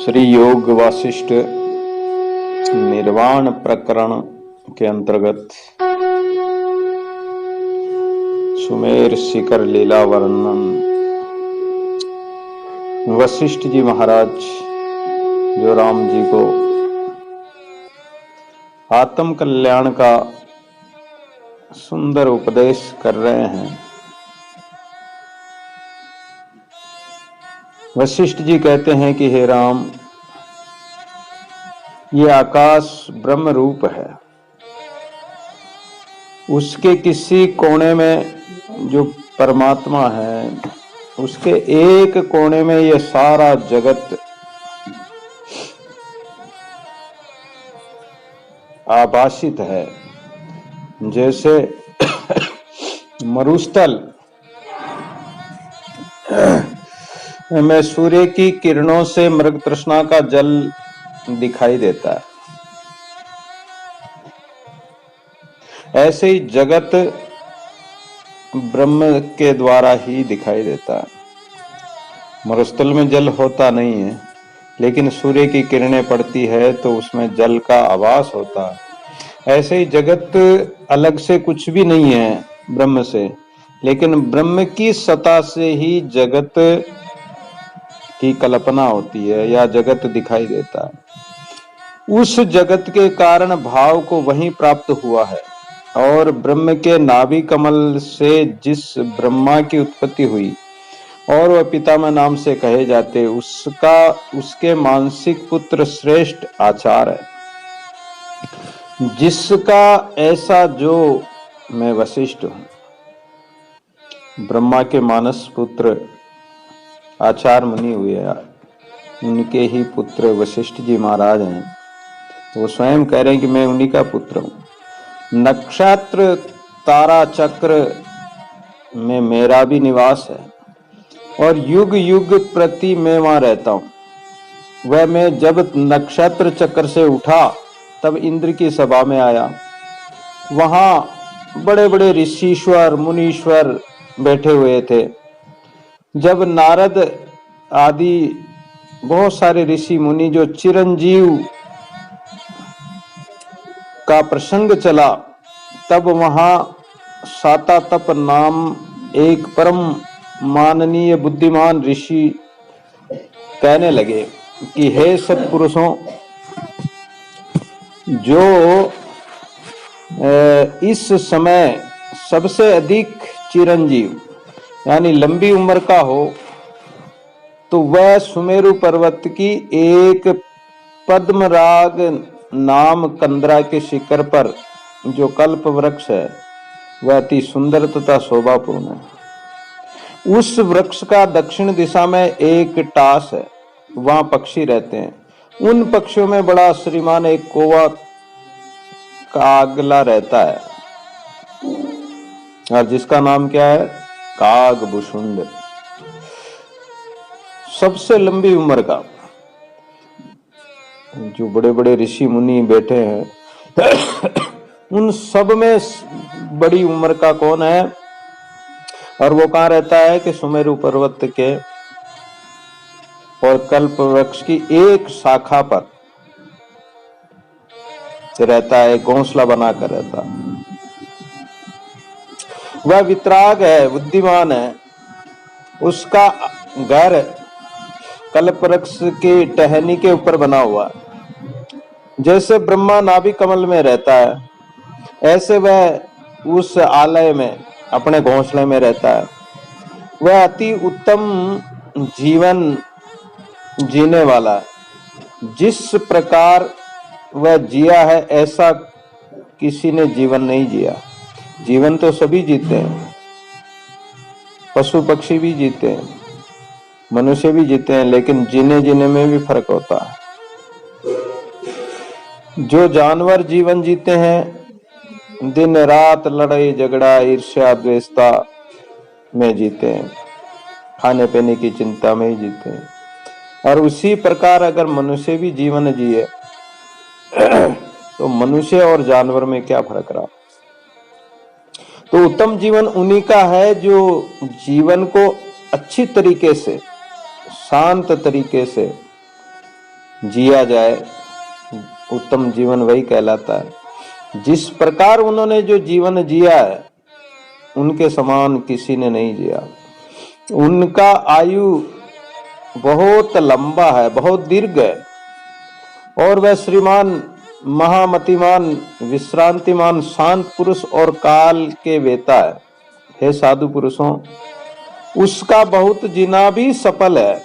श्री योग वासिष्ठ निर्वाण प्रकरण के अंतर्गत सुमेर शिखर लीला वर्णन। वशिष्ठ जी महाराज जो राम जी को आत्म कल्याण का सुंदर उपदेश कर रहे हैं। वशिष्ठ जी कहते हैं कि हे राम, ये आकाश ब्रह्म रूप है। उसके किसी कोने में जो परमात्मा है, उसके एक कोने में ये सारा जगत आभासित है। जैसे मरुस्थल में सूर्य की किरणों से मृग तृष्णा का जल दिखाई देता है, ऐसे ही जगत ब्रह्म के द्वारा ही दिखाई देता है। मरुस्थल में जल होता नहीं है, लेकिन सूर्य की किरणें पड़ती है तो उसमें जल का आभास होता है। ऐसे ही जगत अलग से कुछ भी नहीं है ब्रह्म से, लेकिन ब्रह्म की सत्ता से ही जगत की कल्पना होती है या जगत दिखाई देता है। उस जगत के कारण भाव को वहीं प्राप्त हुआ है, और ब्रह्म के नाभि कमल से जिस ब्रह्मा की उत्पत्ति हुई और वह पितामह नाम से कहे जाते, उसके मानसिक पुत्र श्रेष्ठ आचार है, जिसका ऐसा जो मैं वशिष्ठ हूं। ब्रह्मा के मानस पुत्र आचार मुनि हुए, उनके ही पुत्र वशिष्ठ जी महाराज हैं। वो स्वयं कह रहे हैं कि मैं उन्हीं का पुत्र हूं। नक्षत्र तारा चक्र में मेरा भी निवास है, और युग युग प्रति मैं वहां रहता हूं। वह मैं जब नक्षत्र चक्र से उठा तब इंद्र की सभा में आया। वहां बड़े बड़े ऋषिश्वर मुनीश्वर बैठे हुए थे। जब नारद आदि बहुत सारे ऋषि मुनि जो चिरंजीव का प्रसंग चला, तब वहां सातातप नाम एक परम माननीय बुद्धिमान ऋषि कहने लगे कि हे सत्पुरुषों, जो इस समय सबसे अधिक चिरंजीव यानी लंबी उम्र का हो, तो वह सुमेरु पर्वत की एक पद्मराग नाम कंदरा के शिखर पर जो कल्प वृक्ष है, वह अति सुंदर तथा शोभापूर्ण है। उस वृक्ष का दक्षिण दिशा में एक टास है, वहां पक्षी रहते हैं। उन पक्षियों में बड़ा श्रीमान एक कोवा कागला रहता है, और जिसका नाम क्या है? कागभूषुंड। सबसे लंबी उम्र का, जो बड़े बड़े ऋषि मुनि बैठे हैं उन सब में बड़ी उम्र का कौन है? और वो कहाँ रहता है? कि सुमेरु पर्वत के और कल्प वृक्ष की एक शाखा पर रहता है, घोंसला बनाकर रहता है। वह वितराग है, बुद्धिमान है। उसका घर कल्प वृक्ष की टहनी के ऊपर बना हुआ है। जैसे ब्रह्मा नाभि कमल में रहता है, ऐसे वह उस आलय में अपने घोंसले में रहता है। वह अति उत्तम जीवन जीने वाला है। जिस प्रकार वह जिया है, ऐसा किसी ने जीवन नहीं जिया। जीवन तो सभी जीते हैं, पशु पक्षी भी जीते हैं, मनुष्य भी जीते हैं, लेकिन जीने में भी फर्क होता है। जो जानवर जीवन जीते हैं, दिन रात लड़ाई झगड़ा ईर्ष्या द्वेषता में जीते हैं, खाने पीने की चिंता में ही जीते हैं। और उसी प्रकार अगर मनुष्य भी जीवन जिए तो मनुष्य और जानवर में क्या फर्क रहा? तो उत्तम जीवन उन्हीं का है जो जीवन को अच्छी तरीके से, शांत तरीके से जिया जाए, उत्तम जीवन वही कहलाता है। जिस प्रकार उन्होंने जो जीवन जिया है उनके समान किसी ने नहीं जिया। उनका आयु बहुत लंबा है, बहुत दीर्घ है, और वह श्रीमान महामतिमान विश्रांतिमान शांत पुरुष और काल के वेता है। हे साधु पुरुषों, उसका बहुत जीना भी सफल है।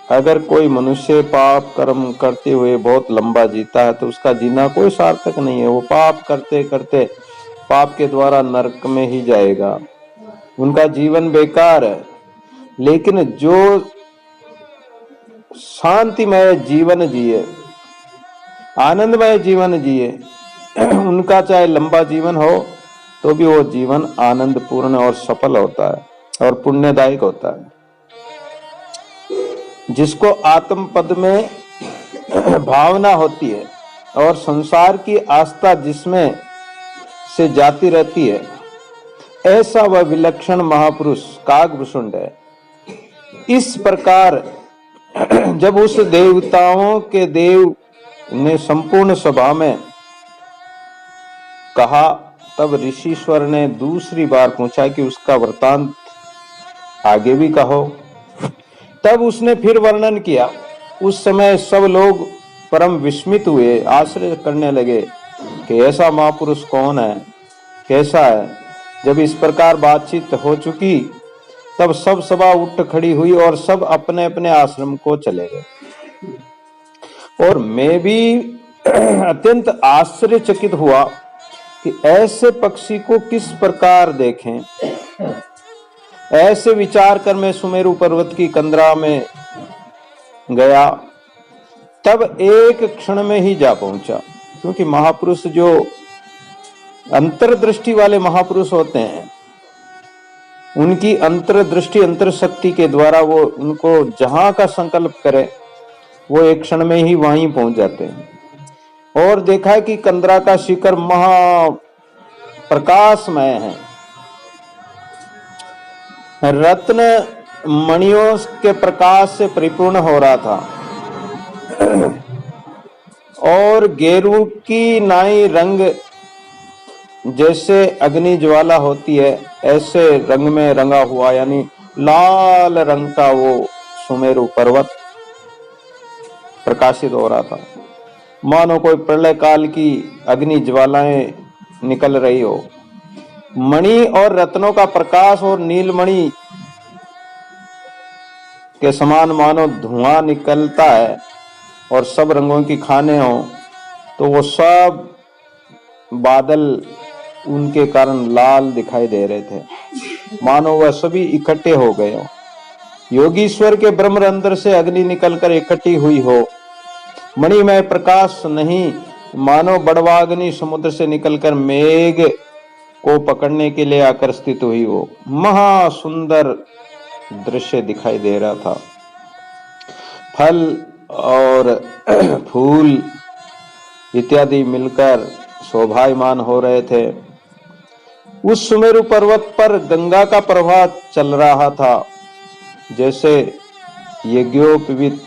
अगर कोई मनुष्य पाप कर्म करते हुए बहुत लंबा जीता है तो उसका जीना कोई सार्थक नहीं है। वो पाप करते करते पाप के द्वारा नरक में ही जाएगा, उनका जीवन बेकार है। लेकिन जो शांतिमय जीवन जिए, आनंदमय जीवन जिए, उनका चाहे लंबा जीवन हो तो भी वो जीवन आनंद पूर्ण और सफल होता है और पुण्यदायक होता है। जिसको आत्म पद में भावना होती है और संसार की आस्था जिसमें से जाती रहती है, ऐसा वह विलक्षण महापुरुष कागभूषुंड है। इस प्रकार जब उस देवताओं के देव ने संपूर्ण सभा में कहा, तब ऋषिश्वर ने दूसरी बार पूछा कि उसका वृतांत आगे भी कहो। तब उसने फिर वर्णन किया। उस समय सब लोग परम विस्मित हुए, आश्चर्य करने लगे कि ऐसा महापुरुष कौन है, कैसा है। जब इस प्रकार बातचीत हो चुकी तब सब सभा उठ खड़ी हुई और सब अपने अपने आश्रम को चले गए। और मैं भी अत्यंत आश्चर्यचकित हुआ कि ऐसे पक्षी को किस प्रकार देखें। ऐसे विचार कर मैं सुमेरु पर्वत की कंदरा में गया। तब एक क्षण में ही जा पहुंचा, क्योंकि महापुरुष जो अंतर्दृष्टि वाले महापुरुष होते हैं, उनकी अंतर्दृष्टि अंतरशक्ति के द्वारा वो उनको जहां का संकल्प करे वो एक क्षण में ही वहीं पहुंच जाते हैं। और देखा है कि कंदरा का शिखर महा प्रकाशमय है, रत्न मणियों के प्रकाश से परिपूर्ण हो रहा था, और गेरू की नाई रंग जैसे अग्नि ज्वाला होती है ऐसे रंग में रंगा हुआ, यानी लाल रंग का वो सुमेरु पर्वत प्रकाशित हो रहा था, मानो कोई प्रलय काल की अग्नि ज्वालाएं निकल रही हो। मणि और रत्नों का प्रकाश और नीलमणि के समान मानो धुआं निकलता है और सब रंगों की खाने हो, तो वो सब बादल उनके कारण लाल दिखाई दे रहे थे, मानो वह सभी इकट्ठे हो गए हो। योगीश्वर के ब्रह्मरंध्र से अग्नि निकलकर इकट्ठी हुई हो। मणिमय प्रकाश नहीं, मानो बड़वाग्नि समुद्र से निकलकर मेघ को पकड़ने के लिए आकर्षित हुई हो। महा सुंदर दृश्य दिखाई दे रहा था। फल और फूल इत्यादि मिलकर शोभायमान हो रहे थे। उस सुमेरु पर्वत पर गंगा का प्रवाह चल रहा था, जैसे यज्ञोपवीत,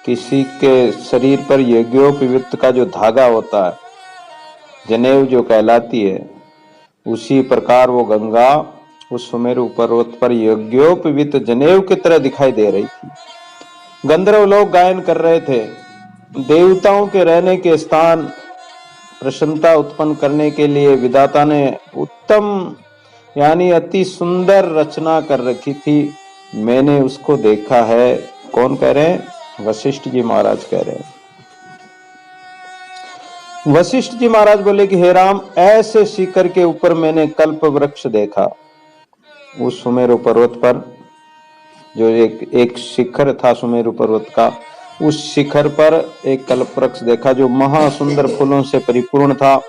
किसी के शरीर पर यज्ञोपवीत का जो धागा होता है, जनेऊ जो कहलाती है, उसी प्रकार वो गंगा उस सुमेरु पर्वत पर यज्ञोपवीत जनेऊ की तरह दिखाई दे रही थी। गंधर्व लोग गायन कर रहे थे। देवताओं के रहने के स्थान प्रसन्नता उत्पन्न करने के लिए विधाता ने उत्तम यानी अति सुंदर रचना कर रखी थी। मैंने उसको देखा है। कौन कह रहे हैं? वशिष्ठ जी महाराज कह रहे हैं। वशिष्ठ जी महाराज बोले कि हे राम, ऐसे शिखर के ऊपर मैंने कल्प वृक्ष देखा। उस सुमेरु पर्वत पर जो एक शिखर था सुमेरु पर्वत का, उस शिखर पर एक कल्प वृक्ष देखा जो महासुंदर फूलों से परिपूर्ण था,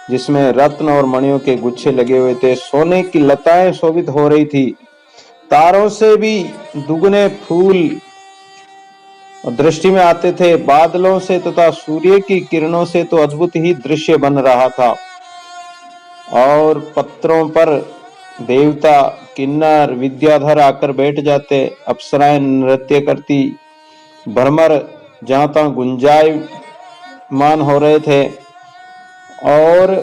जिसमें रत्न और मणियों के गुच्छे लगे हुए थे। सोने की लताएं शोभित हो रही थी। तारों से भी दुगने फूल दृष्टि में आते थे। बादलों से तथा सूर्य की किरणों से तो अद्भुत ही दृश्य बन रहा था। और पत्रों पर देवता, किन्नर, विद्याधर आकर बैठ जाते, अप्सराएं नृत्य करती भ्रमर जहां तहां गुंजायमान हो रहे थे और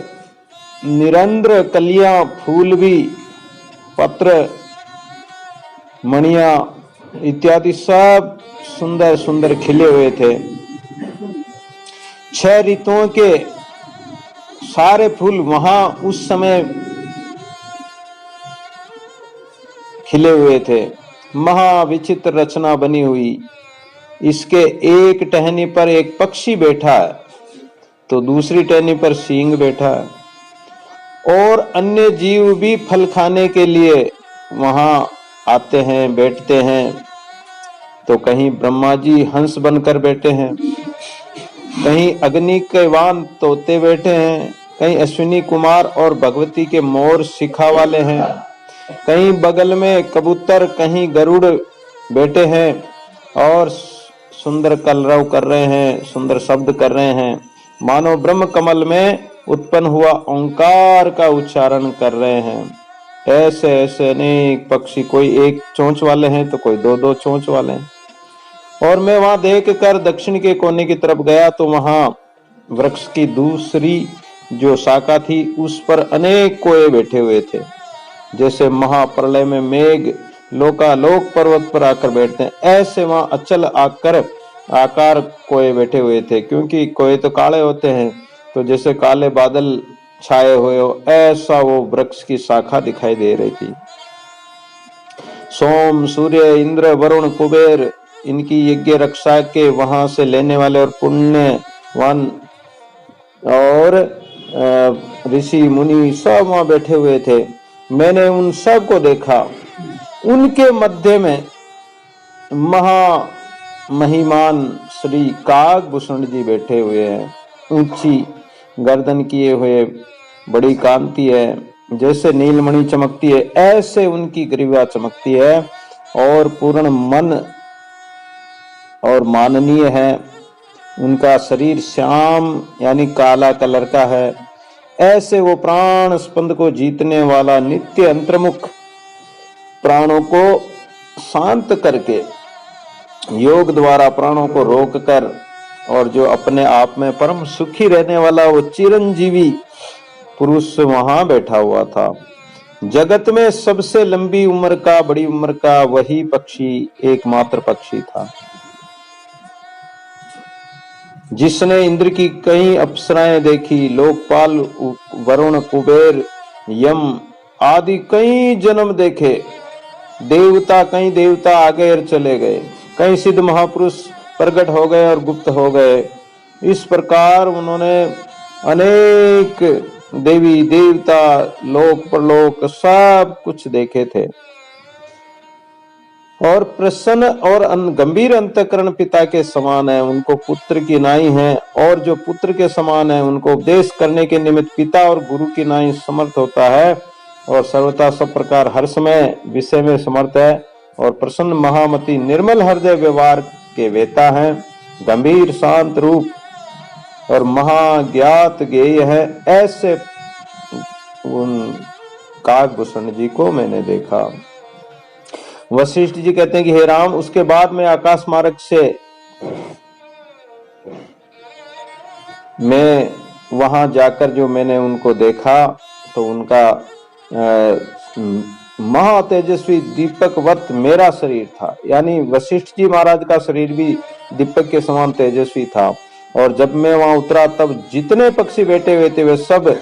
निरंतर कलियां, फूल भी, पत्र, मणियां इत्यादि सब सुंदर सुंदर खिले हुए थे। 6 ऋतुओं के सारे फूल वहां उस समय खिले हुए थे। महाविचित्र रचना बनी हुई। इसके एक टहनी पर एक पक्षी बैठा है तो दूसरी टहनी पर सींग बैठा है और अन्य जीव भी फल खाने के लिए वहां आते हैं, बैठते हैं। तो कहीं ब्रह्मा जी हंस बनकर बैठे हैं, कहीं अग्नि के वाहन तोते बैठे हैं, कहीं अश्विनी कुमार और भगवती के मोर शिखा वाले हैं, कहीं बगल में कबूतर, कहीं गरुड़ बैठे हैं और सुंदर कलरव कर रहे हैं, सुंदर शब्द कर रहे हैं, मानो ब्रह्म कमल में उत्पन्न हुआ ओंकार का उच्चारण कर रहे हैं। ऐसे ऐसे अनेक पक्षी, कोई एक चोंच वाले हैं तो कोई दो दो चोंच वाले हैं। और मैं वहां देख कर दक्षिण के कोने की तरफ गया तो वहां वृक्ष की दूसरी जो शाखा थी उस पर अनेक कोए बैठे हुए थे, जैसे महाप्रलय में मेघ लोकालोक पर्वत पर आकर बैठते हैं, ऐसे वहां अचल आकार कोए बैठे हुए थे। क्योंकि कोए तो काले होते हैं, तो जैसे काले बादल छाए हुए हो ऐसा वो वृक्ष की शाखा दिखाई दे रही थी। सोम, सूर्य, इंद्र, वरुण, कुबेर, इनकी यज्ञ रक्षा के वहां से लेने वाले और पुण्यवान और ऋषि मुनि सब वहां बैठे हुए थे। मैंने उन सब को देखा। उनके मध्य में महा महिमान श्री काकभूषण जी बैठे हुए हैं। ऊंची गर्दन किए हुए, बड़ी कांति है, जैसे नीलमणि चमकती है ऐसे उनकी ग्रीवा चमकती है और पूर्ण मन और माननीय है। उनका शरीर श्याम यानी काला कलर का है। ऐसे वो प्राण स्पंद को जीतने वाला, नित्य अंतर्मुख, प्राणों को शांत करके योग द्वारा प्राणों को रोककर और जो अपने आप में परम सुखी रहने वाला वो चिरंजीवी पुरुष वहां बैठा हुआ था। जगत में सबसे लंबी उम्र का, बड़ी उम्र का वही पक्षी एकमात्र पक्षी था, जिसने इंद्र की कई अप्सराएं देखी, लोकपाल, वरुण, कुबेर, यम आदि कई जन्म देखे। देवता, कई देवता आगे और चले गए, कई सिद्ध महापुरुष प्रकट हो गए और गुप्त हो गए। इस प्रकार उन्होंने अनेक देवी देवता, लोक परलोक सब कुछ देखे थे और प्रसन्न और गंभीर अंतःकरण पिता के समान है। उनको पुत्र की नाई है और जो पुत्र के समान है उनको उपदेश करने के निमित्त पिता और गुरु की नाई समर्थ होता है और सर्वथा सब प्रकार हर समय विषय में समर्थ है और प्रसन्न महामति निर्मल हृदय व्यवहार के वेता है, गंभीर शांत रूप और महाज्ञात ज्ञेय है। ऐसे उन काकभूषण जी को मैंने देखा। वशिष्ठ जी कहते हैं कि हे राम, उसके बाद में आकाश मार्ग से मैं वहां जाकर जो मैंने उनको देखा तो उनका महा तेजस्वी दीपकवत मेरा शरीर था। यानी वशिष्ठ जी महाराज का शरीर भी दीपक के समान तेजस्वी था। और जब मैं वहां उतरा तब जितने पक्षी बैठे हुए थे वे सब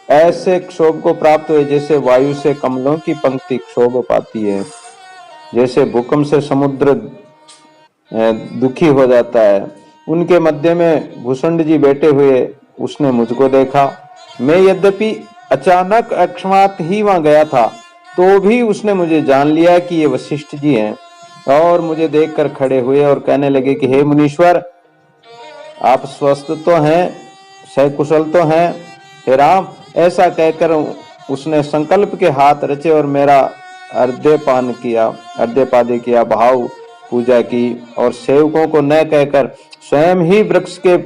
ऐसे क्षोभ को प्राप्त हुए जैसे वायु से कमलों की पंक्ति क्षोभ पाती है, जैसे भूकंप से समुद्र दुखी हो जाता है। उनके मध्य में भूषण जी बैठे हुए उसने मुझको देखा। मैं यद्यपि अचानक अकस्मात ही वहां गया था तो भी उसने मुझे जान लिया कि ये वशिष्ठ जी हैं और मुझे देखकर खड़े हुए और कहने लगे कि हे मुनीश्वर, आप स्वस्थ तो हैं, सकुशल तो हैं? हे राम, ऐसा कहकर उसने संकल्प के हाथ रचे और मेरा अर्ध्यपान किया, अर्ध्यपादे किया, भाव पूजा की और सेवकों को न कहकर स्वयं ही वृक्ष के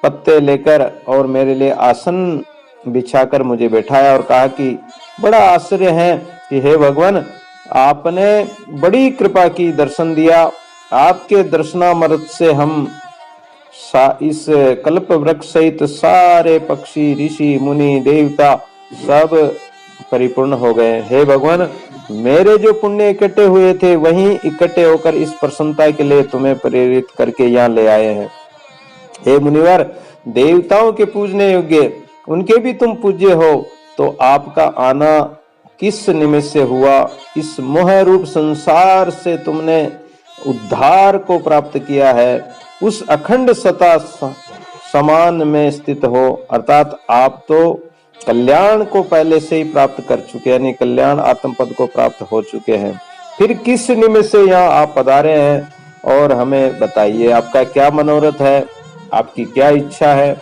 पत्ते लेकर और मेरे लिए आसन बिछाकर मुझे बैठाया और कहा कि बड़ा आश्चर्य है कि हे भगवान, आपने बड़ी कृपा की, दर्शन दिया आपके दर्शनामृत से हम इस कल्प वृक्ष सहित सारे पक्षी, ऋषि, मुनि, देवता सब परिपूर्ण हो गए। हे भगवान, मेरे जो पुण्य इकट्ठे हुए थे वहीं इकट्ठे होकर इस प्रसन्नता के लिए तुम्हें प्रेरित करके यहाँ ले आए हैं। हे मुनिवर, देवताओं के पूजने योग्य उनके भी तुम पूज्य हो, तो आपका आना किस निमित्त से हुआ? इस मोह रूप संसार से तुमने उद्धार को प्राप्त किया है, उस अखंड सता समान में स्थित हो, अर्थात आप तो कल्याण को पहले से ही प्राप्त कर चुके हैं, यानी कल्याण आत्म पद को प्राप्त हो चुके हैं। फिर किस निमित्त से यहाँ आप पधारे हैं और हमें बताइए, आपका क्या मनोरथ है, आपकी क्या इच्छा है?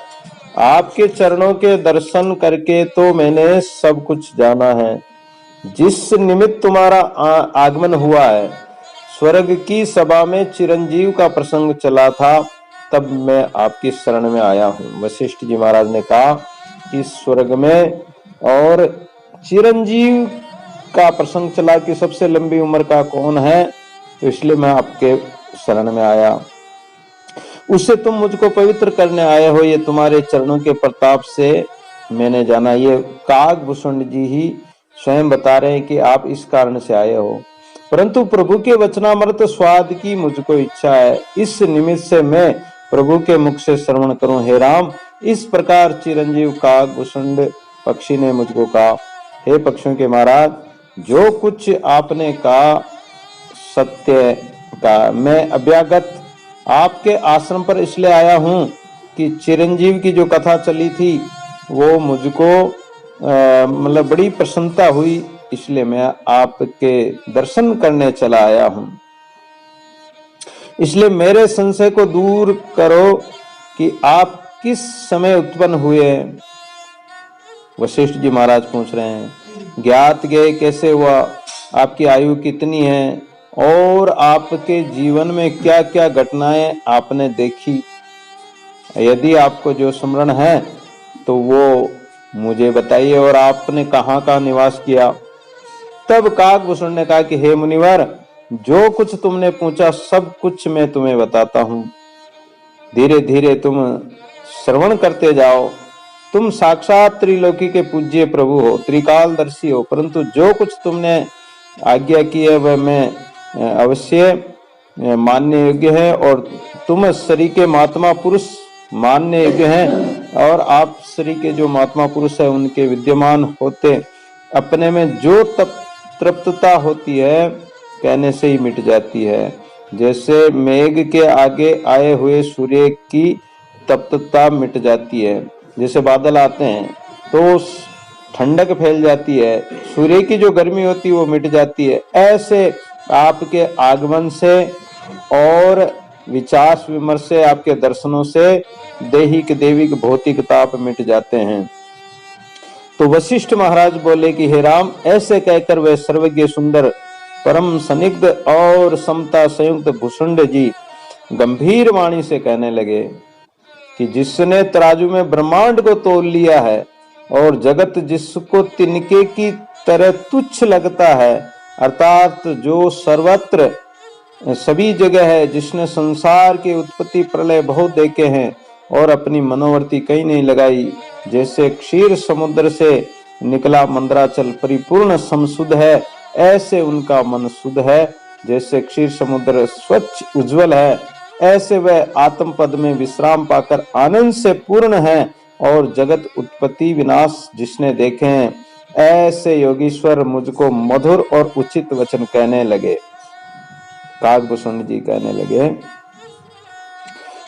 आपके चरणों के दर्शन करके तो मैंने सब कुछ जाना है। जिस निमित्त तुम्हारा आगमन हुआ है, स्वर्ग की सभा में चिरंजीव का प्रसंग चला था, तब मैं आपकी शरण में आया हूँ। वशिष्ठ जी महाराज ने कहा कि स्वर्ग में और चिरंजीव का प्रसंग चला कि सबसे लंबी उम्र का कौन है, तो इसलिए मैं आपके शरण में आया। उससे तुम मुझको पवित्र करने आए हो, ये तुम्हारे चरणों के प्रताप से मैंने जाना। ये काकभूषण जी ही स्वयं बता रहे हैं कि आप इस कारण से आए हो। परंतु प्रभु के वचनामृत स्वाद की मुझको इच्छा है, इस निमित्त से मैं प्रभु के मुख से श्रवण करूं। हे राम, इस प्रकार चिरंजीव काकभूषण पक्षी ने मुझको कहा। हे पक्षियों के महाराज, जो कुछ आपने कहा सत्य का, मैं अभ्यागत आपके आश्रम पर इसलिए आया हूं कि चिरंजीव की जो कथा चली थी वो मुझको मतलब बड़ी प्रसन्नता हुई, इसलिए मैं आपके दर्शन करने चला आया हूं। इसलिए मेरे संशय को दूर करो कि आप किस समय उत्पन्न हुए। वशिष्ठ जी महाराज पूछ रहे हैं, ज्ञात गए कैसे हुआ, आपकी आयु कितनी है और आपके जीवन में क्या क्या घटनाएं आपने देखी। यदि आपको जो स्मरण है तो वो मुझे बताइए, और आपने कहाँ का निवास किया। तब काकभूषण ने कहा कि हे मुनिवर, जो कुछ तुमने पूछा सब कुछ मैं तुम्हें बताता हूँ। धीरे धीरे तुम श्रवण करते जाओ। तुम साक्षात त्रिलोकी के पूज्य प्रभु हो, त्रिकालदर्शी हो, परंतु जो कुछ तुमने आज्ञा की है वह मैं अवश्य मानने योग्य है, और तुम शरीर के महात्मा पुरुष मानने योग्य हैं, और आप शरीर के जो महात्मा पुरुष है उनके विद्यमान होते अपने में जो तृप्तता होती है कहने से ही मिट जाती है। जैसे मेघ के आगे आए हुए सूर्य की तप्तता मिट जाती है, जैसे बादल आते हैं तो ठंडक फैल जाती है, सूर्य की जो गर्मी होती है वो मिट जाती है, ऐसे आपके आगमन से और विचार विमर्श से, आपके दर्शनों से दैहिक दैविक भौतिक ताप मिट जाते हैं। तो वशिष्ठ महाराज बोले कि हे राम, ऐसे कहकर वे सर्वज्ञ सुंदर परम सनिग्ध और समता संयुक्त भूषुंड जी गंभीर वाणी से कहने लगे कि जिसने तराजू में ब्रह्मांड को तोल लिया है और जगत जिसको तिनके की तरह तुच्छ लगता है, अर्थात जो सर्वत्र सभी जगह है, जिसने संसार की उत्पत्ति प्रलय बहुत देखे हैं और अपनी मनोवर्ती कहीं नहीं लगाई, जैसे क्षीर समुद्र से निकला मंदराचल परिपूर्ण समशुद्ध है, ऐसे उनका मन शुद्ध है। जैसे क्षीर समुद्र स्वच्छ उज्जवल है, ऐसे वह आत्म पद में विश्राम पाकर आनंद से पूर्ण है, और जगत उत्पत्ति विनाश जिसने देखे हैं, ऐसे योगीश्वर मुझको मधुर और उचित वचन कहने लगे। काकभूषण जी कहने लगे।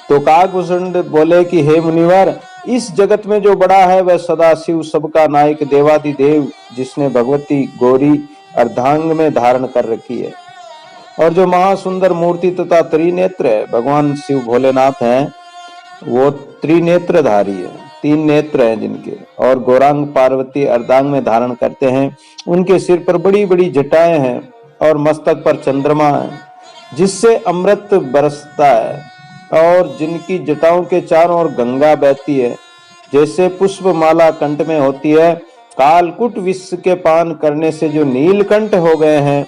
तो काकभूषण बोले कि हे मुनिवर, इस जगत में जो बड़ा है वह सदा शिव सबका नायक देवादिदेव, जिसने भगवती गौरी अर्धांग में धारण कर रखी है, और जो महासुंदर मूर्ति तथा त्रिनेत्र है, भगवान शिव भोलेनाथ हैं, वो त्रिनेत्रधारी है, 3 नेत्र हैं जिनके, और गौरांग पार्वती अर्धांग में धारण करते हैं। उनके सिर पर बड़ी बड़ी जटाएं हैं और मस्तक पर चंद्रमा है जिससे अमृत बरसता है, और जिनकी जटाओं के चारों ओर गंगा बहती है, जैसे पुष्प माला कंठ में होती है। कालकुट विष के पान करने से जो नीलकंठ हो गए हैं,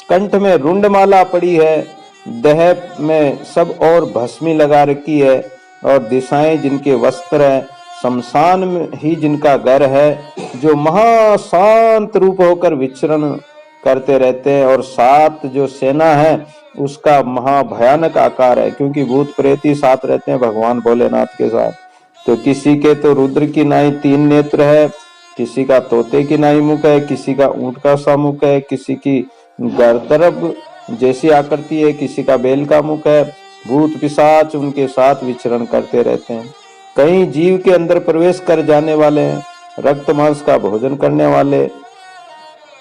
कंठ में रुंडमाला पड़ी है, देह में सब और भस्मी लगा रखी है, और दिशाएं जिनके वस्त्र है, शमशान में ही जिनका घर है, जो महाशांत रूप होकर विचरण करते रहते हैं, और सात जो सेना है उसका महाभयानक आकार है, क्योंकि भूत प्रेत ही साथ रहते हैं भगवान भोलेनाथ के साथ। तो किसी के तो रुद्र की नाई 3 नेत्र है, किसी का तोते की नाई मुख है, किसी का ऊंट का सा मुख है, किसी की गर्दरब जैसी आकृति है, किसी का बैल का मुख है। भूत पिशाच उनके साथ विचरण करते रहते हैं। कहीं जीव के अंदर प्रवेश कर जाने वाले हैं, रक्त मांस का भोजन करने वाले,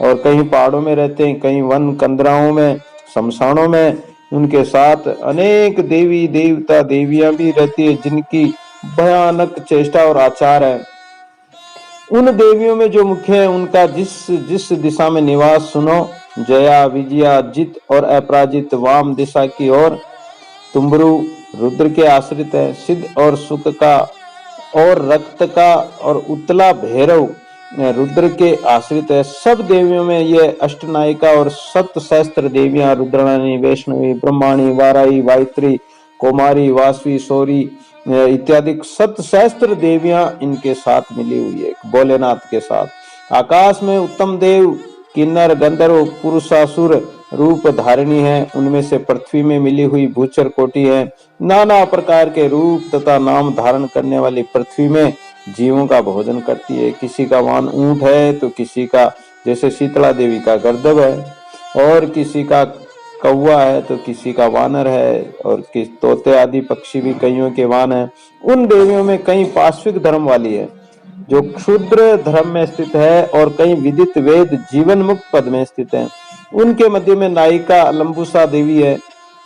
और कहीं पहाड़ों में रहते हैं, कहीं वन कंदराओं में, शमशानों में। उनके साथ अनेक देवी देवता देवियां भी रहती है, जिनकी भयानक चेष्टा और आचार है। उन देवियों में जो मुख्य है, उनका जिस जिस दिशा में निवास सुनो, जया, विजया, जित और अपराजित वाम दिशा की ओर। तुम्बरु रुद्र के आश्रित है, सिद्ध और सुख का और रक्त का, और उत्तला भैरव रुद्र के आश्रित है। सब देवियों में ये अष्टनायिका और 7 सहस्त्र देवियां, रुद्राणी, वैष्णवी, ब्रह्माणी, वाराही, वायत्री, कुमारी, वासवी, सौरी इत्यादि 7 सहस्त्र देवियां इनके साथ मिली हुई है भोलेनाथ के साथ। आकाश में उत्तम देव, किन्नर, गंधर्व, पुरुषासुर रूप धारिणी है। उनमें से पृथ्वी में मिली हुई भूचर कोटि है। नाना प्रकार के रूप तथा नाम धारण करने वाली पृथ्वी में जीवों का भोजन करती है। किसी का वाहन ऊंट है, तो किसी का, जैसे शीतला देवी का गर्दभ है, और किसी का कौवा है, तो किसी का वानर है, और किस तोते आदि पक्षी भी कईयों के वाहन है। उन देवियों में कई पाश्विक धर्म वाली है, जो क्षुद्र धर्म में स्थित है, और कई विदित वेद जीवन मुक्त पद में स्थित है। उनके मध्य में नायिका लंबुसा देवी है,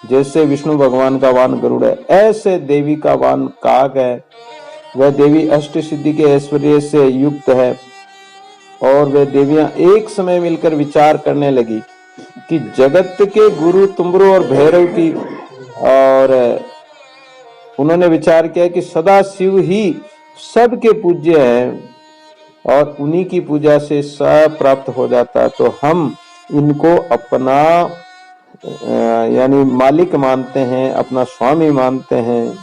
जैसे विष्णु भगवान का वाहन गरुड़ है, ऐसे देवी का वाहन काग है। वह देवी अष्ट सिद्धि के ऐश्वर्य से युक्त है, और वे देवियां एक समय मिलकर विचार करने लगी कि जगत के गुरु तुम्बरु और भैरव की, और उन्होंने विचार किया कि सदा शिव ही सबके पूज्य है, और उन्हीं की पूजा से सब प्राप्त हो जाता है। तो हम इनको अपना यानी मालिक मानते हैं, अपना स्वामी मानते हैं।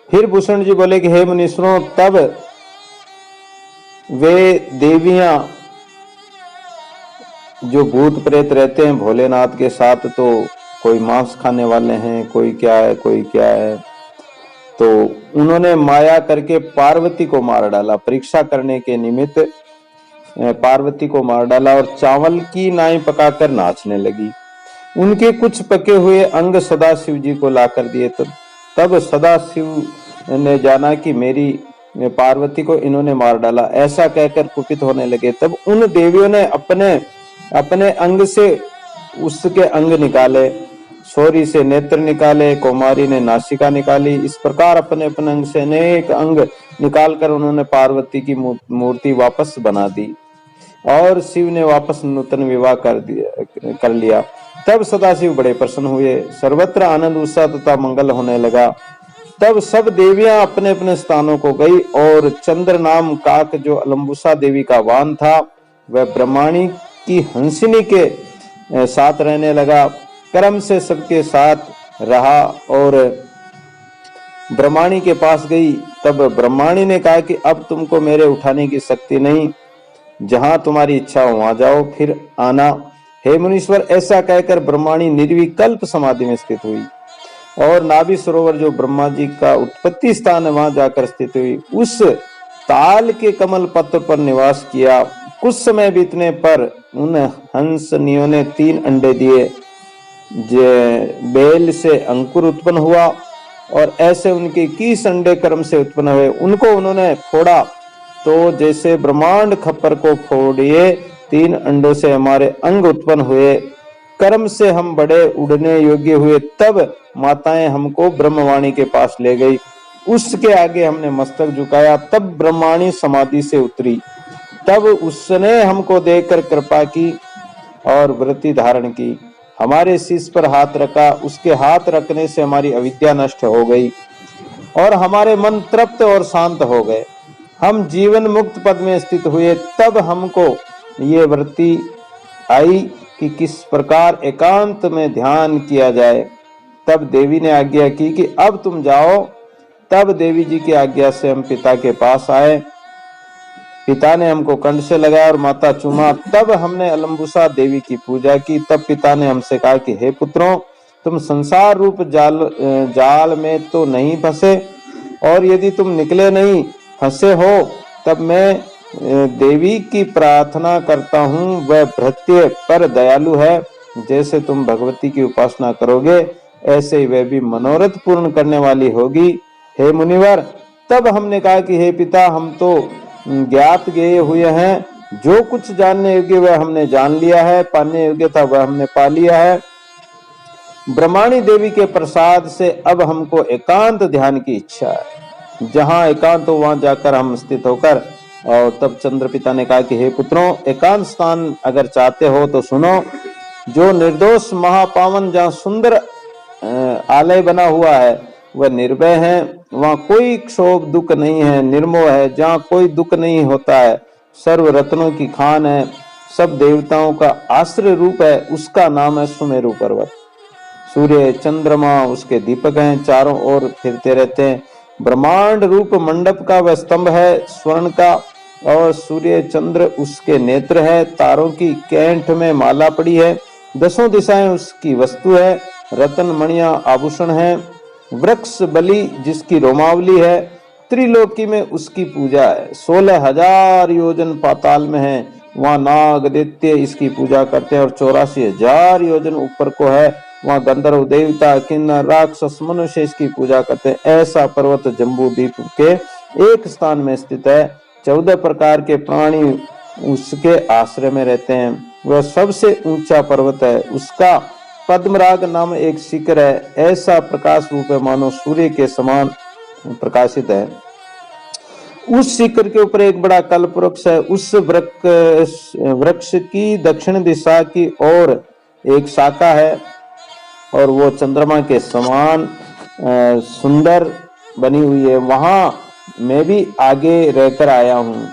फिर भूषण जी बोले कि हे मुनीश्वरों, तब वे देवियां जो भूत प्रेत रहते हैं भोलेनाथ के साथ, तो कोई मांस खाने वाले हैं, कोई क्या है, कोई क्या है, तो उन्होंने माया करके पार्वती को मार डाला। परीक्षा करने के निमित्त पार्वती को मार डाला, और चावल की नाई पकाकर नाचने लगी। उनके कुछ पके हुए अंग सदाशिव जी को लाकर दिए। तब सदाशिव ने जाना कि मेरी पार्वती को इन्होंने मार डाला, ऐसा कहकर कुपित होने लगे। तब उन देवियों ने अपने अपने अंग से उसके अंग निकाले, सौरी से नेत्र निकाले, कुमारी ने नासिका निकाली। इस प्रकार अपने अपने अंग से अनेक अंग निकालकर उन्होंने पार्वती की मूर्ति वापस बना दी, और शिव ने वापस नूतन विवाह कर लिया। तब सदाशिव बड़े प्रसन्न हुए, सर्वत्र आनंद उत्साह तथा मंगल होने लगा। तब सब देवियां अपने अपने स्थानों को गई, और चंद्र नाम काक जो अलम्बुसा देवी का वाहन था, वह ब्रह्माणी की हंसिनी के साथ रहने लगा। कर्म से सबके साथ रहा, और ब्रह्माणी के पास गई। तब ब्रह्माणी ने कहा कि अब तुमको मेरे उठाने की शक्ति नहीं, जहां तुम्हारी इच्छा हो वहां जाओ, फिर आना। हे मुनीश्वर, ऐसा कहकर ब्रह्माणी निर्विकल्प समाधि में स्थित हुई, और नाभि सरोवर जो ब्रह्मा जी का उत्पत्ति स्थान है वहां जाकर स्थित हुई। उस ताल के कमल पत्र पर निवास किया। कुछ समय बीतने पर उन हंसनियों ने 3 अंडे दिए। बेल से अंकुर उत्पन्न हुआ, और ऐसे उनके 21 अंडे कर्म से उत्पन्न हुए। उनको उन्होंने फोड़ा, तो जैसे ब्रह्मांड खप्पर को फोड़िए 3 अंडों से हमारे अंग उत्पन्न हुए। कर्म से हम बड़े उड़ने योग्य हुए। तब माताएं हमको ब्रह्मवाणी के पास ले गई। उसके आगे हमने मस्तक झुकाया, तब ब्रह्माणी समाधि से उतरी। तब उसने हमको देखकर कृपा की और व्रति धारण की। हमारे शीश पर हाथ रखा। उसके हाथ रखने से हमारी अविद्या नष्ट हो गई, और हमारे मन तृप्त और शांत हो गए। हम जीवन मुक्त पद में स्थित हुए। तब हमको ये वृत्ति आई कि किस प्रकार एकांत में ध्यान किया जाए। तब देवी ने आज्ञा की कि अब तुम जाओ। तब देवी जी की आज्ञा से हम पिता के पास आए। पिता ने हमको कंठ से लगाया और माथा चूमा। तब हमने अलम्बुसा देवी की पूजा की। तब पिता ने हमसे कहा कि हे पुत्रों, तुम संसार रूप जाल में तो नहीं फंसे, और यदि तुम निकले नहीं फंसे हो, तब मैं देवी की प्रार्थना करता हूँ। वह भृत्य पर दयालु है। जैसे तुम भगवती की उपासना करोगे, ऐसे ही वह भी मनोरथ पूर्ण करने वाली होगी, हे मुनिवर। तब हमने कहा कि हे पिता, हम तो ज्ञात गए हुए हैं। जो कुछ जानने योग्य वह हमने जान लिया है, पाने योग्य था वह हमने पा लिया है। ब्रह्माणी देवी के प्रसाद से अब हमको एकांत ध्यान की इच्छा है। जहां एकांत हो वहां जाकर हम स्थित होकर, और तब चंद्र पिता ने कहा कि हे पुत्रों, एकांत स्थान अगर चाहते हो तो सुनो। जो निर्दोष महापावन जहाँ सुंदर आलय बना हुआ है, वह निर्भय है। वहाँ कोई क्षोभ दुख नहीं है, निर्मोह है, जहाँ कोई दुख नहीं होता है। सर्व रत्नों की खान है, सब देवताओं का आश्रय रूप है। उसका नाम है सुमेरु पर्वत। सूर्य चंद्रमा उसके दीपक हैं, चारों ओर फिरते रहते हैं। ब्रह्मांड रूप मंडप का वह स्तंभ है स्वर्ण का, और सूर्य चंद्र उसके नेत्र है। तारों की कैंठ में माला पड़ी है। दसों दिशाएं उसकी वस्तु है। रतन मणियां आभूषण है। वृक्ष बलि जिसकी रोमावली है। त्रिलोकी में उसकी पूजा है। 16,000 योजन पाताल में है, वहां नाग दैत्य इसकी पूजा करते हैं। और 84,000 योजन ऊपर को है, वहां गंधर्व देवता किन्नर राक्षस मनुष्य इसकी पूजा करते हैं। ऐसा पर्वत जम्बू द्वीप के एक स्थान में स्थित है। 14 प्रकार के प्राणी उसके आश्रय में रहते हैं। वह सबसे ऊंचा पर्वत है। उसका पद्मराग नाम एक शिखर है। ऐसा प्रकाश रूप है मानो सूर्य के समान प्रकाशित है। उस शिखर के ऊपर एक बड़ा कल्प वृक्ष है। उस वृक्ष की दक्षिण दिशा की ओर एक शाखा है, और वो चंद्रमा के समान सुंदर बनी हुई है। वहां मैं भी आगे रहकर आया हूँ।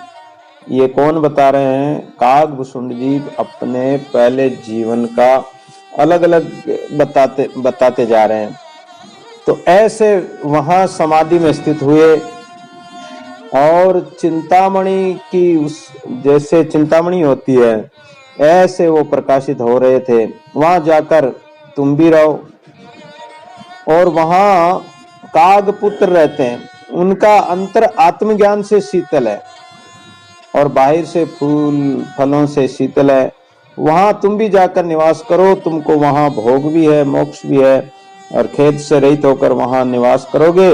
ये कौन बता रहे हैं? काकभूषुंड जी अपने पहले जीवन का अलग अलग बताते जा रहे हैं। तो ऐसे वहां समाधि में स्थित हुए, और चिंतामणि की उस जैसे चिंतामणि होती है, ऐसे वो प्रकाशित हो रहे थे। वहां जाकर तुम भी रहो। और वहां कागपुत्र रहते हैं। उनका अंतर आत्मज्ञान से शीतल है, और बाहर से फूल फलों से शीतल है। वहां तुम भी जाकर निवास करो। तुमको वहां भोग भी है, मोक्ष भी है, और खेद से रहित होकर वहां निवास करोगे।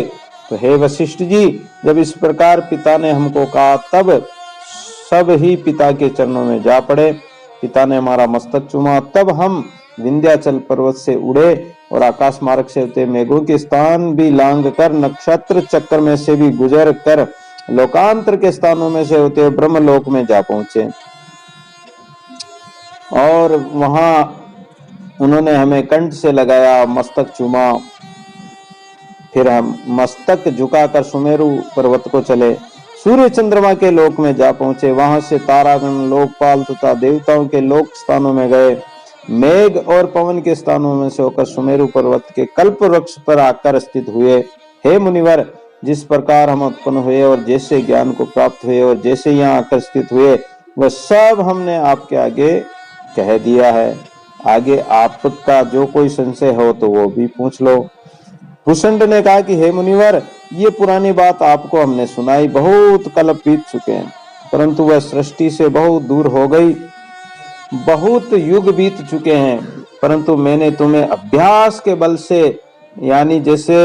तो हे वशिष्ठ जी, जब इस प्रकार पिता ने हमको कहा, तब सब ही पिता के चरणों में जा पड़े। पिता ने हमारा मस्तक चूमा। तब हम विंध्याचल पर्वत से उड़े, और आकाश मार्ग से होते मेघों के स्थान भी लांग कर, नक्षत्र चक्र में से भी गुजर कर, लोकांतर के स्थानों में से होते ब्रह्मलोक में जा पहुंचे। और वहां उन्होंने हमें कंठ से लगाया, मस्तक चूमा। फिर हम मस्तक झुकाकर सुमेरु पर्वत को चले, सूर्य चंद्रमा के लोक में जा पहुंचे। वहां से तारागण, लोकपाल तथा देवताओं के लोक स्थानों में गए। मेघ और पवन के स्थानों में से होकर सुमेरु पर्वत के कल्प वृक्ष पर आकर स्थित हुए। हे मुनिवर, जिस प्रकार हम उत्पन्न हुए और जैसे ज्ञान को प्राप्त हुए और जैसे यहाँ आकर स्थित हुए, वह सब हमने आपके आगे कह दिया है। आगे आपका जो कोई संशय हो तो वो भी पूछ लो। भूषण ने कहा कि हे मुनिवर, ये पुरानी बात आपको हमने सुनाई। बहुत कल्प बीत चुके हैं, परंतु वह सृष्टि से बहुत दूर हो गई। बहुत युग बीत चुके हैं, परंतु मैंने तुम्हें अभ्यास के बल से, यानी जैसे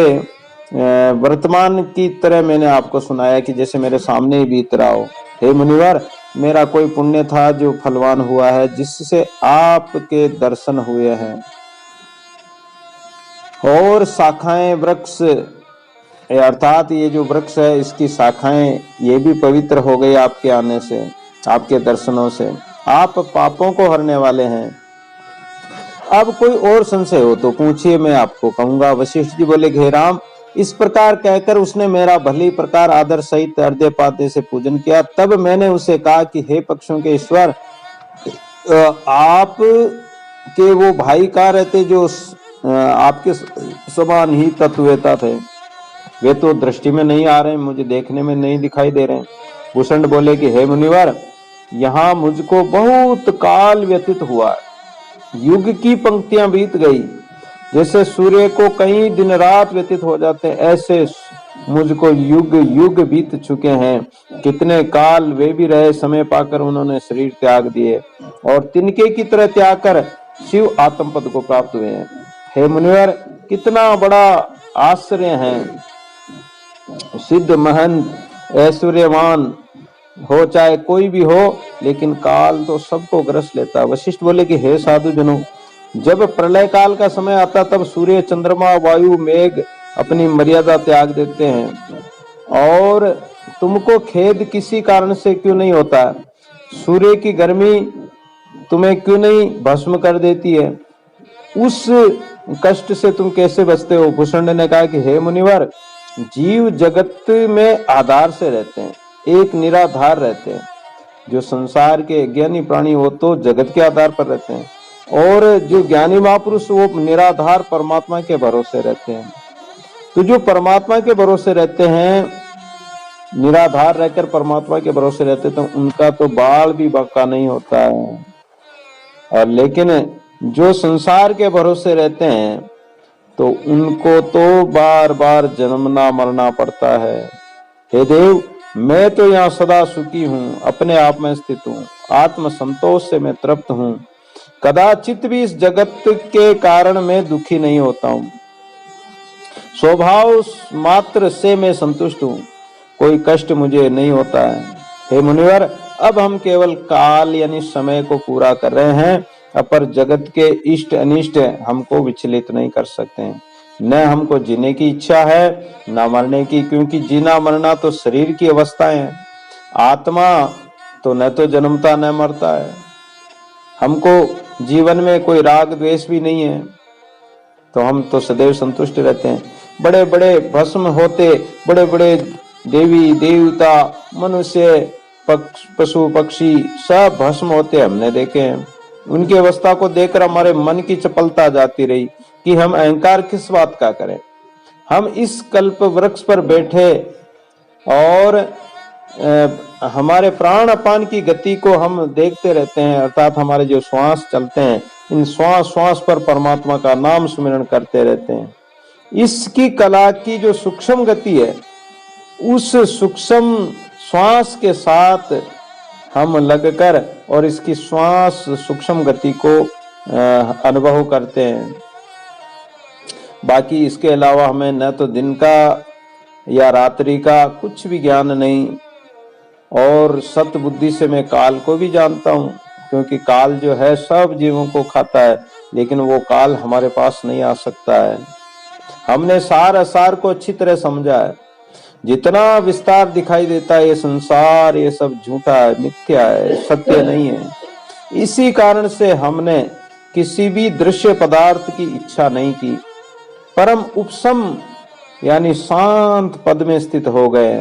वर्तमान की तरह मैंने आपको सुनाया कि जैसे मेरे सामने ही बीत रहा हो। हे मुनिवर, मेरा कोई पुण्य था जो फलवान हुआ है, जिससे आपके दर्शन हुए हैं। और शाखाएं वृक्ष, अर्थात ये जो वृक्ष है इसकी शाखाएं ये भी पवित्र हो गई आपके आने से, आपके दर्शनों से। आप पापों को हरने वाले हैं। अब कोई और संशय हो तो पूछिए, मैं आपको कहूंगा। वशिष्ठ जी बोले, हे राम, इस प्रकार कहकर उसने मेरा भली प्रकार आदर सहित अर्घ्यपाद्य से पूजन किया। तब मैंने उसे कहा कि हे पक्षों के ईश्वर, आप कि वो भाई कहाँ रहते जो आपके समान ही तत्ववेता थे, वे तो दृष्टि में नहीं आ रहे, मुझे देखने में नहीं दिखाई दे रहे। भूषण बोले कि हे मुनिवर, यहाँ मुझको बहुत काल व्यतीत हुआ, युग की पंक्तियां बीत गई। जैसे सूर्य को कई दिन रात व्यतीत हो जाते हैं, ऐसे मुझको युग युग बीत चुके हैं। कितने काल वे भी रहे, समय पाकर उन्होंने शरीर त्याग दिए और तिनके की तरह त्याग कर शिव आत्म पद को प्राप्त हुए हैं। हे मुनिवर, कितना बड़ा आश्चर्य है। सिद्ध महंत ऐश्वर्यवान हो चाहे कोई भी हो, लेकिन काल तो सबको ग्रस लेता है। वशिष्ठ बोले कि हे साधु जनों, जब प्रलय काल का समय आता तब सूर्य, चंद्रमा, वायु, मेघ अपनी मर्यादा त्याग देते हैं, और तुमको खेद किसी कारण से क्यों नहीं होता? सूर्य की गर्मी तुम्हें क्यों नहीं भस्म कर देती है? उस कष्ट से तुम कैसे बचते हो? भूषण ने कहा कि हे मुनिवर, जीव जगत में आधार से रहते हैं, एक निराधार रहते हैं। जो संसार के ज्ञानी प्राणी हो तो जगत के आधार पर रहते हैं, और जो ज्ञानी महापुरुष वो निराधार परमात्मा के भरोसे रहते हैं। तो जो परमात्मा के भरोसे रहते हैं, निराधार रहकर परमात्मा के भरोसे रहते, तो उनका तो बाल भी बाका नहीं होता है। और लेकिन जो संसार के भरोसे रहते हैं तो उनको तो बार बार जन्मना मरना पड़ता है। हे देव, मैं तो यहाँ सदा सुखी हूँ, अपने आप में स्थित हूँ, आत्म संतोष से मैं तृप्त हूँ, कदाचित भी इस जगत के कारण मैं दुखी नहीं होता हूँ, स्वभाव मात्र से मैं संतुष्ट हूँ, कोई कष्ट मुझे नहीं होता है। हे मुनिवर, अब हम केवल काल यानी समय को पूरा कर रहे हैं, अपर जगत के इष्ट अनिष्ट हमको विचलित नहीं कर सकते हैं। न हमको जीने की इच्छा है न मरने की, क्योंकि जीना मरना तो शरीर की अवस्थाएं है, आत्मा तो न तो जन्मता न मरता है। हमको जीवन में कोई राग द्वेष भी नहीं है, तो हम तो सदैव संतुष्ट रहते हैं। बड़े बड़े भस्म होते, बड़े बड़े देवी देवता मनुष्य पशु पक्षी सब भस्म होते हमने देखे हैं। उनकी अवस्था को देखकर हमारे मन की चपलता जाती रही कि हम अहंकार किस बात का करें। हम इस कल्प वृक्ष पर बैठे और हमारे प्राण अपान की गति को हम देखते रहते हैं, अर्थात हमारे जो श्वास चलते हैं, इन श्वास श्वास पर परमात्मा का नाम स्मरण करते रहते हैं। इसकी कला की जो सूक्ष्म गति है, उस सूक्ष्म श्वास के साथ हम लगकर और इसकी श्वास सूक्ष्म गति को अनुभव करते हैं। बाकी इसके अलावा हमें न तो दिन का या रात्रि का कुछ भी ज्ञान नहीं, और सत बुद्धि से मैं काल को भी जानता हूँ, क्योंकि काल जो है सब जीवों को खाता है, लेकिन वो काल हमारे पास नहीं आ सकता है। हमने सार असार को अच्छी तरह समझा है। जितना विस्तार दिखाई देता है ये संसार, ये सब झूठा है, मिथ्या है, सत्य नहीं है। इसी कारण से हमने किसी भी दृश्य पदार्थ की इच्छा नहीं की, परम उपशम यानी शांत पद में स्थित हो गए,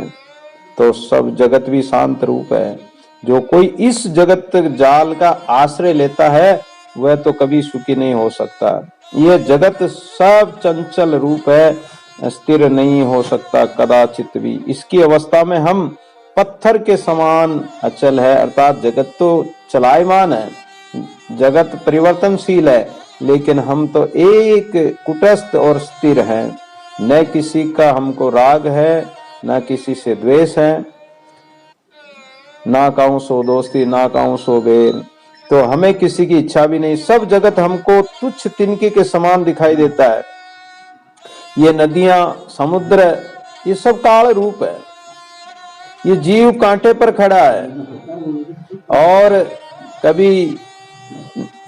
तो सब जगत भी शांत रूप है। जो कोई इस जगत जाल का आश्रय लेता है वह तो कभी सुखी नहीं हो सकता। यह जगत सब चंचल रूप है, स्थिर नहीं हो सकता कदाचित भी। इसकी अवस्था में हम पत्थर के समान अचल है, अर्थात जगत तो चलायमान है, जगत परिवर्तनशील है, लेकिन हम तो एक कुटस्थ और स्थिर हैं। न किसी का हमको राग है, न किसी से द्वेष है, ना कहूं सो दोस्ती, ना कहूं सो बैर, तो हमें किसी की इच्छा भी नहीं। सब जगत हमको तुच्छ तिनके के समान दिखाई देता है। ये नदियां, समुद्र, ये सब काल रूप है। ये जीव कांटे पर खड़ा है, और कभी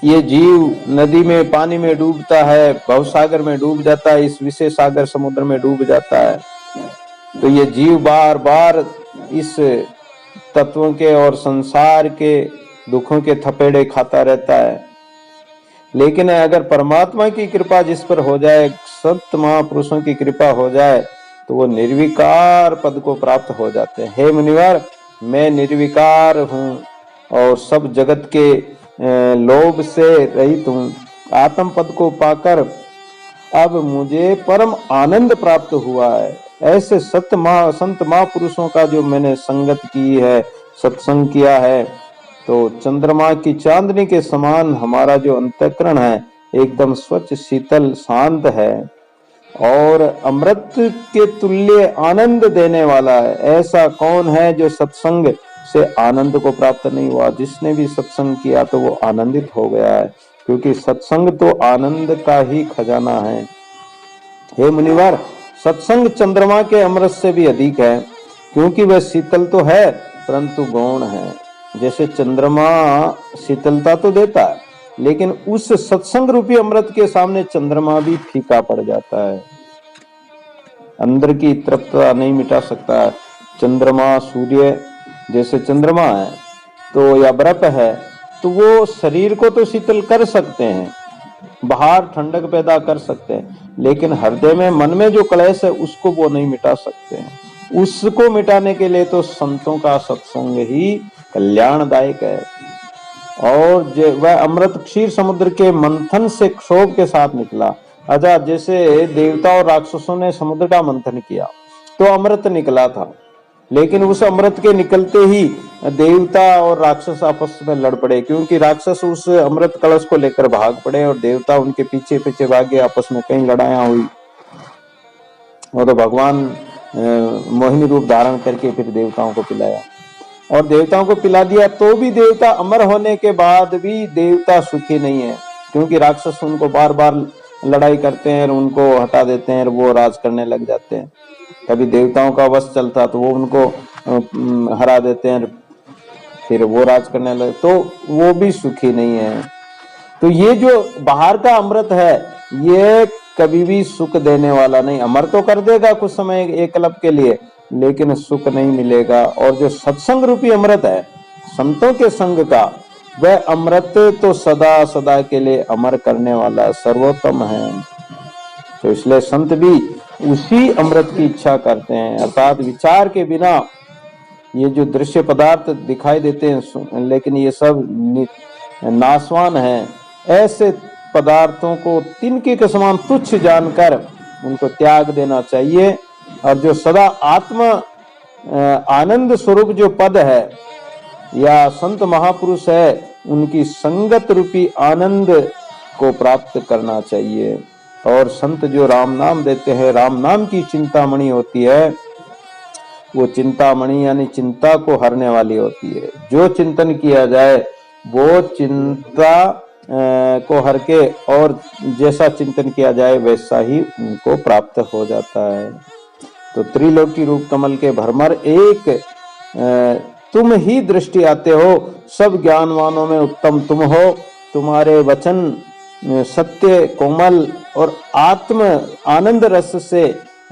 ये जीव नदी में पानी में डूबता है, भवसागर में डूब जाता है, इस विशेष सागर समुद्र में डूब जाता है। तो ये जीव बार बार इस तत्वों के और संसार के दुखों के थपेड़े खाता रहता है। लेकिन अगर परमात्मा की कृपा जिस पर हो जाए, संत महापुरुषों की कृपा हो जाए, तो वो निर्विकार पद को प्राप्त हो जाते हैं। हे मुनिवर, मैं निर्विकार हूँ और सब जगत के लोभ से रहित हूँ, आत्म पद को पाकर अब मुझे परम आनंद प्राप्त हुआ है। ऐसे संत महापुरुषों का जो मैंने संगत की है, सत्संग किया है, तो चंद्रमा की चांदनी के समान हमारा जो अंतःकरण है एकदम स्वच्छ, शीतल, शांत है और अमृत के तुल्य आनंद देने वाला है। ऐसा कौन है जो सत्संग से आनंद को प्राप्त नहीं हुआ? जिसने भी सत्संग किया तो वो आनंदित हो गया है, क्योंकि सत्संग तो आनंद का ही खजाना है। हे मुनिवर, सत्संग चंद्रमा के अमृत से भी अधिक है, क्योंकि वह शीतल तो है परंतु गौण है। जैसे चंद्रमा शीतलता तो देता है, लेकिन उस सत्संग रूपी अमृत के सामने चंद्रमा भी फीका पड़ जाता है, अंदर की तृप्तता नहीं मिटा सकता है। चंद्रमा, सूर्य जैसे चंद्रमा है तो या बर्फ है तो वो शरीर को तो शीतल कर सकते हैं, बाहर ठंडक पैदा कर सकते हैं, लेकिन हृदय में, मन में जो क्लेश है उसको वो नहीं मिटा सकते हैं। उसको मिटाने के लिए तो संतों का सत्संग ही कल्याणदायक है। और वह अमृत क्षीर समुद्र के मंथन से क्षोभ के साथ निकला। अच्छा, जैसे देवता और राक्षसों ने समुद्र का मंथन किया तो अमृत निकला था, लेकिन उस अमृत के निकलते ही देवता और राक्षस आपस में लड़ पड़े, क्योंकि राक्षस उस अमृत कलश को लेकर भाग पड़े और देवता उनके पीछे पीछे भागे। आपस में कई लड़ाइयां हुई और तो भगवान मोहिनी रूप धारण करके फिर देवताओं को पिलाया, और देवताओं को पिला दिया तो भी देवता अमर होने के बाद भी देवता सुखी नहीं है, क्योंकि राक्षस उनको बार बार लड़ाई करते हैं और उनको हटा देते हैं और वो राज करने लग जाते हैं। कभी देवताओं का वश चलता तो वो उनको हरा देते हैं, फिर वो राज करने लगे, तो वो भी सुखी नहीं है। तो ये जो बाहर का अमृत है ये कभी भी सुख देने वाला नहीं। अमर तो कर देगा कुछ समय, एक कल्प के लिए, लेकिन सुख नहीं मिलेगा। और जो सत्संग रूपी अमृत है संतों के संग का, वह अमृत तो सदा सदा के लिए अमर करने वाला सर्वोत्तम है। तो इसलिए संत भी उसी अमृत की इच्छा करते हैं, अर्थात विचार के बिना ये जो दृश्य पदार्थ दिखाई देते हैं लेकिन ये सब नाशवान है, ऐसे पदार्थों को तिनके के समान तुच्छ जानकर उनको त्याग देना चाहिए। और जो सदा आत्मा आनंद स्वरूप जो पद है या संत महापुरुष है, उनकी संगत रूपी आनंद को प्राप्त करना चाहिए। और संत जो राम नाम देते हैं, राम नाम की चिंतामणि होती है, वो चिंतामणि यानी चिंता को हरने वाली होती है। जो चिंतन किया जाए वो चिंता को हर के, और जैसा चिंतन किया जाए वैसा ही उनको प्राप्त हो जाता है। तो त्रिलोकी रूप कमल के भरमर एक तुम ही दृष्टि आते हो, सब ज्ञानवानों में उत्तम तुम हो। तुम्हारे वचन सत्य, कोमल और आत्म आनंद रस से,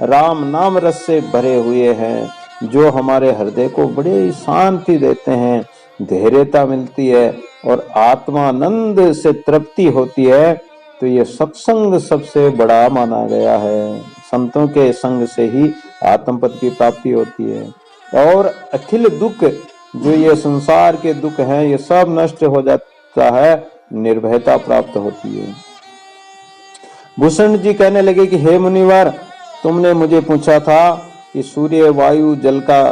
राम नाम रस से भरे हुए हैं, जो हमारे हृदय को बड़े शांति देते हैं, धैर्यता मिलती है और आत्मानंद से तृप्ति होती है। तो ये सत्संग सबसे बड़ा माना गया है। संतों के संग से ही आत्मपद की प्राप्ति होती है और अखिल दुख, जो ये संसार के दुख हैं, ये सब नष्ट हो जाता है, निर्भयता प्राप्त होती है। भूषण जी कहने लगे कि हे मुनिवर, तुमने मुझे पूछा था कि सूर्य, वायु, जल का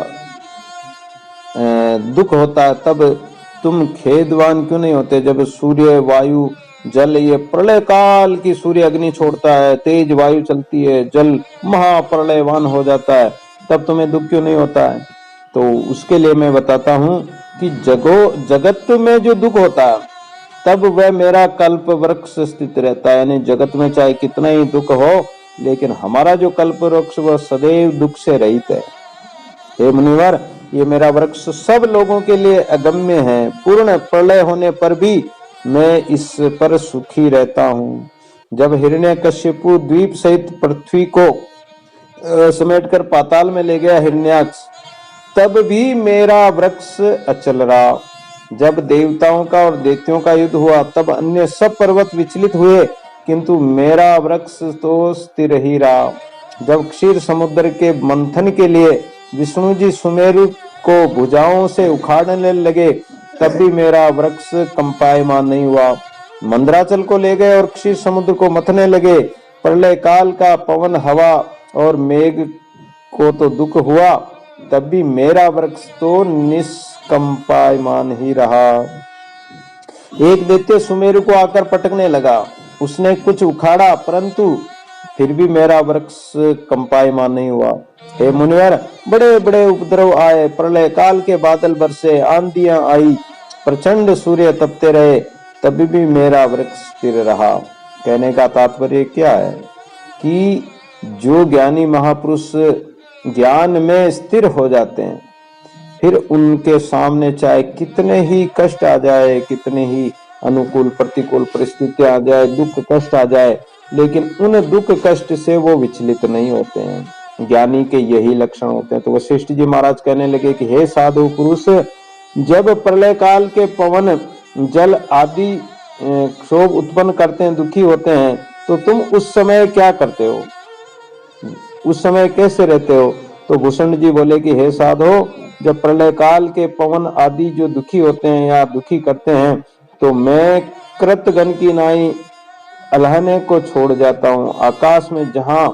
दुख होता है, तब तुम खेदवान क्यों नहीं होते? जब सूर्य, वायु, जल ये प्रलय काल की सूर्य अग्नि छोड़ता है, तेज वायु चलती है, जल महाप्रलयवान हो जाता है, तब तुम्हें दुख क्यों नहीं होता है? तो उसके लिए मैं बताता हूँ कि जगत में जो दुख होता है तब वह मेरा कल्प वृक्ष स्थित रहता है। यानी जगत में चाहे कितना ही दुख हो, लेकिन हमारा जो कल्प वृक्ष वह सदैव दुख से रहित है। हे मुनिवर, ये मेरा वृक्ष सब लोगों के लिए अगम्य है। पूर्ण प्रलय होने पर भी मैं इस पर सुखी रहता हूँ। जब हिरण्यकश्यपु द्वीप सहित पृथ्वी को समेटकर पाताल में ले गया हिरण्याक्ष, तब भी मेरा वृक्ष अचल रहा। जब देवताओं का और दैत्यों का युद्ध हुआ, तब अन्य सब पर्वत विचलित हुए, किंतु मेरा वृक्ष तो स्थिर ही रहा। जब क्षीर समुद्र के मंथन के लिए विष्णु जी सुमेरु को भुजाओं से उखाड़ने लगे, तब भी मेरा वृक्ष कंपायमान नहीं हुआ। मंदराचल को ले गए और क्षीर समुद्र को मथने लगे। प्रलय काल का पवन, हवा और मेघ को तो दुख हुआ, तब भी मेरा वृक्ष तो निष्कंपायमान ही रहा। एक दैत्य सुमेरु को आकर पटकने लगा, उसने कुछ उखाड़ा, परंतु फिर भी मेरा वृक्ष कंपायमान नहीं हुआ। हे मुनिवर, बड़े बड़े उपद्रव आए, प्रलय काल के बादल बरसे, आंधियां आई, प्रचंड सूर्य तपते रहे, तभी भी मेरा वृक्ष स्थिर रहा। कहने का तात्पर्य क्या है कि जो ज्ञानी महापुरुष ज्ञान में स्थिर हो जाते हैं, फिर उनके सामने चाहे कितने ही कष्ट आ जाए, कितने ही अनुकूल प्रतिकूल परिस्थितियां आ जाए, दुख कष्ट आ जाए, लेकिन उन दुख कष्ट से वो विचलित नहीं होते हैं। ज्ञानी के यही लक्षण होते हैं। तो वशिष्ठ जी महाराज कहने लगे कि हे साधु पुरुष, जब प्रलय काल के पवन, जल आदि क्षोभ उत्पन्न करते हैं, दुखी होते हैं, तो तुम उस समय क्या करते हो, उस समय कैसे रहते हो? तो भूषण जी बोले कि हे साधो, जब प्रलय काल के पवन आदि जो दुखी होते हैं या दुखी करते हैं, तो मैं कृतगन की नाई अलहने को छोड़ जाता हूँ। आकाश में जहाँ